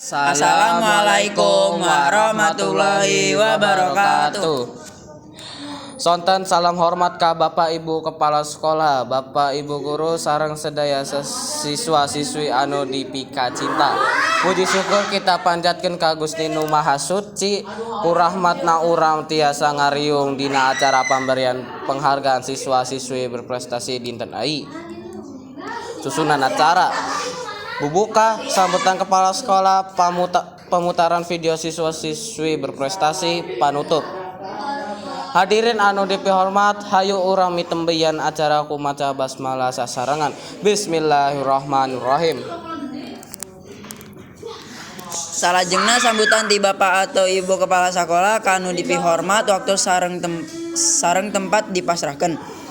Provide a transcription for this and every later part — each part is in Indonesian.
Assalamualaikum warahmatullahi wabarakatuh. Sonten salam hormat ka Bapak Ibu Kepala Sekolah, Bapak Ibu Guru sareng sedaya siswa siswi anu dipika cinta. Puji syukur kita panjatkeun ka Gusti Nu Maha Suci, ku rahmatna urang tiasa ngariung dina acara pemberian penghargaan siswa siswi berprestasi dinten ai. Susunan acara bubuka sambutan kepala sekolah, pemutaran video siswa-siswi berprestasi, panutup. Hadirin anu dipihormat, hayu urang mitembeyan acara kumaca basmalah sasarangan. Bismillahirrahmanirrahim. Salajengna sambutan ti Bapak atau Ibu Kepala Sekolah kanu dipihormat waktu sareng tempat dipasrahkeun.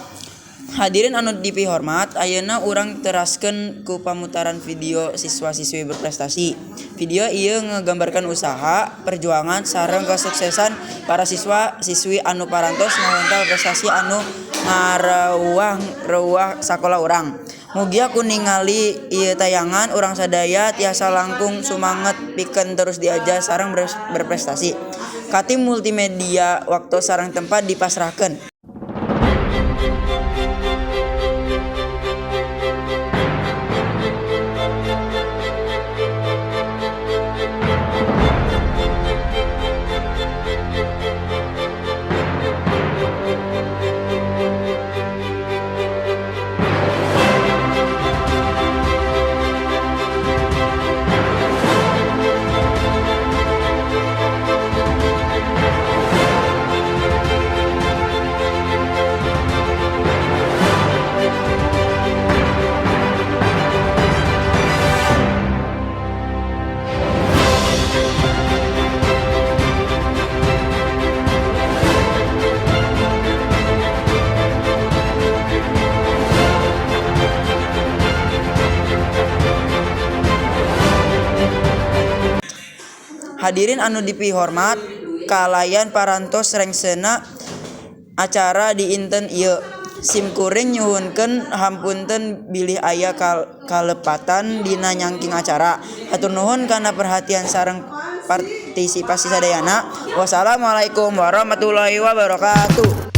Hadirin anu dipihormat, ayeuna urang teraskeun ku pamutaran video siswa-siswi berprestasi. Video ieu ngegambarkan usaha, perjuangan, sareng kesuksesan para siswa-siswi anu parantos ngawontel prestasi anu ngareuwah sakola urang. Mugia ku ningali ieu tayangan urang sadaya tiasa langkung sumanget pikeun terus diajar sareng berprestasi. Ka tim multimedia waktu sareng tempat dipasrahkeun. Hadirin anu dipihormat, kalayan parantos rengsena acara di inten ieu. Simkuring nyuhunkeun hampunten bilih aya kalepatan dina nyangking acara. Hatur nuhun kana perhatian sareng partisipasi sadayana. Wassalamualaikum warahmatullahi wabarakatuh.